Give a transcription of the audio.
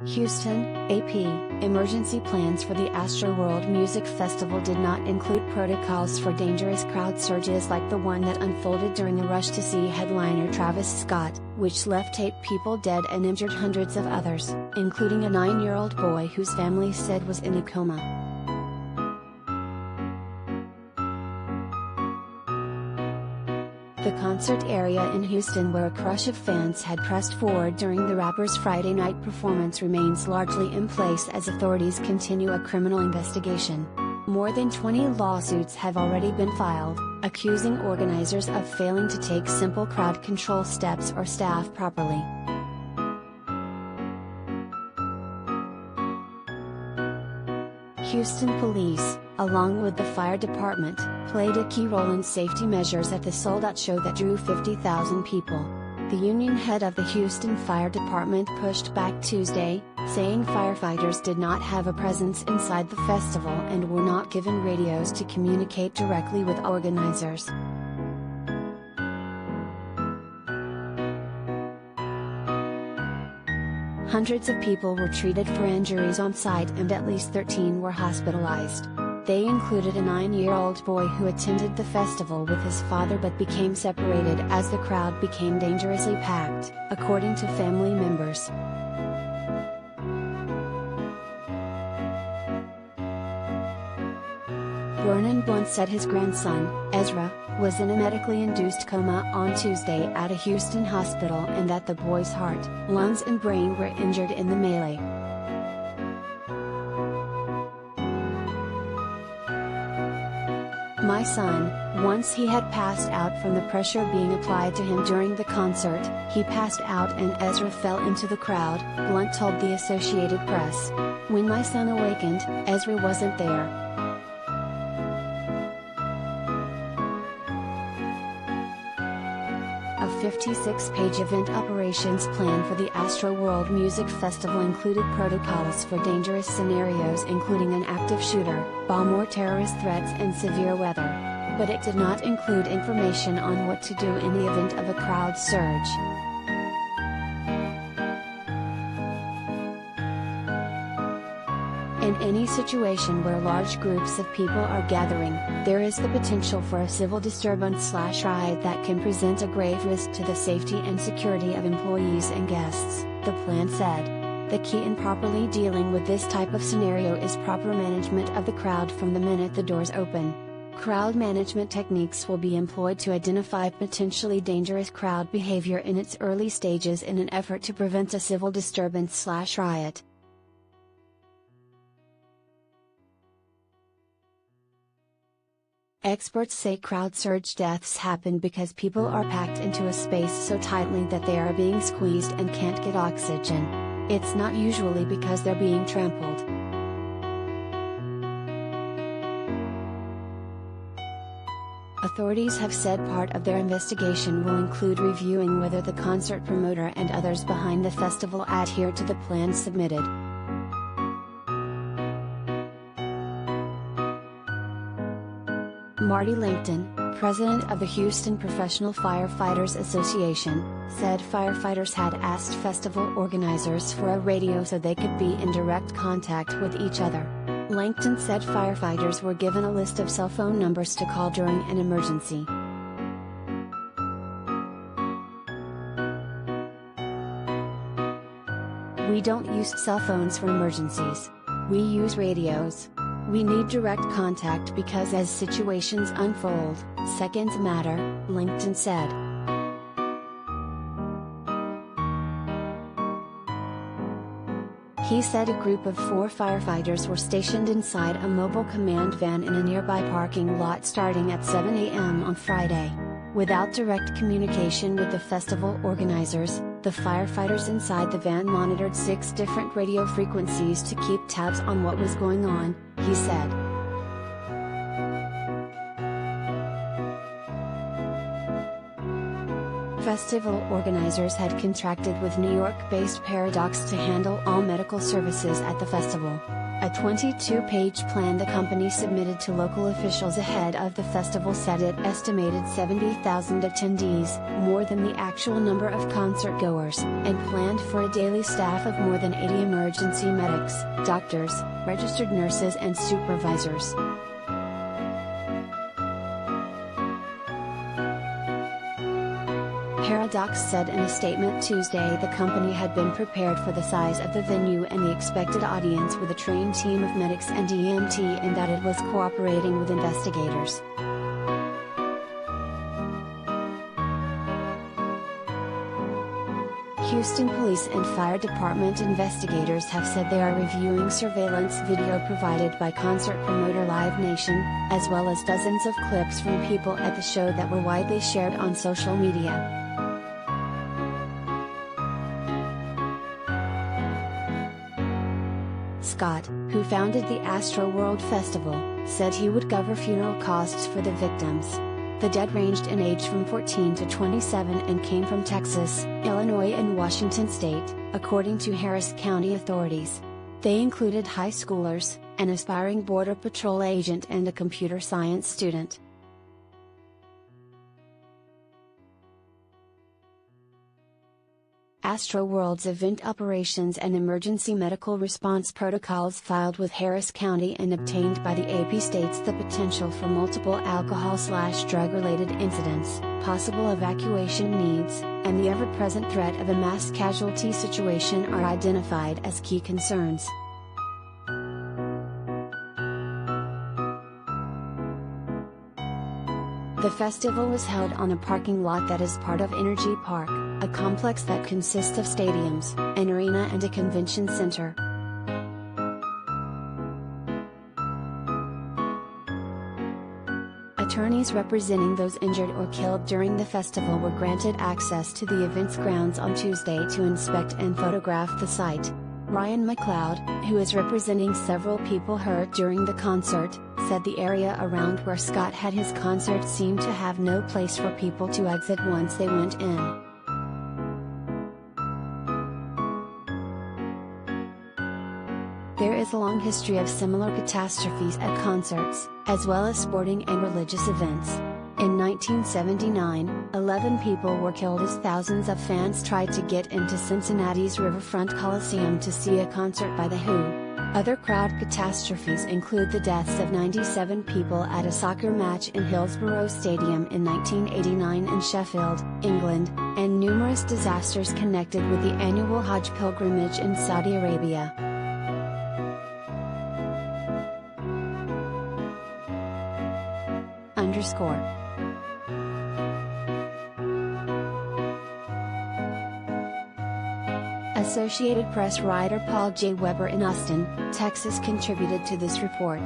Houston, AP, emergency plans for the Astroworld Music Festival did not include protocols for dangerous crowd surges like the one that unfolded during a rush to see headliner Travis Scott, which left 8 people dead and injured hundreds of others, including a 9-year-old boy whose family said was in a coma. The concert area in Houston where a crush of fans had pressed forward during the rapper's Friday night performance remains largely in place as authorities continue a criminal investigation. More than 20 lawsuits have already been filed, accusing organizers of failing to take simple crowd control steps or staff properly. Houston police, along with the fire department, played a key role in safety measures at the sold-out show that drew 50,000 people. The union head of the Houston Fire Department pushed back Tuesday, saying firefighters did not have a presence inside the festival and were not given radios to communicate directly with organizers. Hundreds of people were treated for injuries on site and at least 13 were hospitalized. They included a 9-year-old boy who attended the festival with his father but became separated as the crowd became dangerously packed, according to family members. Vernon Blunt said his grandson, Ezra, was in a medically induced coma on Tuesday at a Houston hospital and that the boy's heart, lungs and brain were injured in the melee. My son, once he had passed out from the pressure being applied to him during the concert, he passed out and Ezra fell into the crowd, Blunt told the Associated Press. When my son awakened, Ezra wasn't there. A 56-page event operations plan for the Astroworld Music Festival included protocols for dangerous scenarios including an active shooter, bomb or terrorist threats and severe weather. But it did not include information on what to do in the event of a crowd surge. In any situation where large groups of people are gathering, there is the potential for a civil disturbance/riot that can present a grave risk to the safety and security of employees and guests, the plan said. The key in properly dealing with this type of scenario is proper management of the crowd from the minute the doors open. Crowd management techniques will be employed to identify potentially dangerous crowd behavior in its early stages in an effort to prevent a civil disturbance/riot. Experts say crowd surge deaths happen because people are packed into a space so tightly that they are being squeezed and can't get oxygen. It's not usually because they're being trampled. Authorities have said part of their investigation will include reviewing whether the concert promoter and others behind the festival adhere to the plans submitted. Marty Langton, president of the Houston Professional Firefighters Association, said firefighters had asked festival organizers for a radio so they could be in direct contact with each other. Langton said firefighters were given a list of cell phone numbers to call during an emergency. We don't use cell phones for emergencies. We use radios. We need direct contact because as situations unfold, seconds matter, Langton said. He said a group of 4 firefighters were stationed inside a mobile command van in a nearby parking lot starting at 7 a.m. on Friday. Without direct communication with the festival organizers, the firefighters inside the van monitored 6 different radio frequencies to keep tabs on what was going on, he said. Festival organizers had contracted with New York-based Paradox to handle all medical services at the festival. A 22-page plan the company submitted to local officials ahead of the festival said it estimated 70,000 attendees, more than the actual number of concert goers, and planned for a daily staff of more than 80 emergency medics, doctors, registered nurses and supervisors. Paradox said in a statement Tuesday the company had been prepared for the size of the venue and the expected audience with a trained team of medics and EMT, and that it was cooperating with investigators. Houston Police and Fire Department investigators have said they are reviewing surveillance video provided by concert promoter Live Nation, as well as dozens of clips from people at the show that were widely shared on social media. Scott, who founded the Astroworld Festival, said he would cover funeral costs for the victims. The dead ranged in age from 14 to 27 and came from Texas, Illinois and Washington state, according to Harris County authorities. They included high schoolers, an aspiring Border Patrol agent and a computer science student. Astroworld's event operations and emergency medical response protocols filed with Harris County and obtained by the AP states the potential for multiple alcohol/drug-related incidents, possible evacuation needs, and the ever-present threat of a mass casualty situation are identified as key concerns. The festival was held on a parking lot that is part of Energy Park, a complex that consists of stadiums, an arena and a convention center. Attorneys representing those injured or killed during the festival were granted access to the event's grounds on Tuesday to inspect and photograph the site. Ryan McLeod, who is representing several people hurt during the concert, said the area around where Scott had his concert seemed to have no place for people to exit once they went in. There is a long history of similar catastrophes at concerts, as well as sporting and religious events. In 1979, 11 people were killed as thousands of fans tried to get into Cincinnati's Riverfront Coliseum to see a concert by The Who. Other crowd catastrophes include the deaths of 97 people at a soccer match in Hillsborough Stadium in 1989 in Sheffield, England, and numerous disasters connected with the annual Hajj pilgrimage in Saudi Arabia. Associated Press writer Paul J. Weber in Austin, Texas contributed to this report.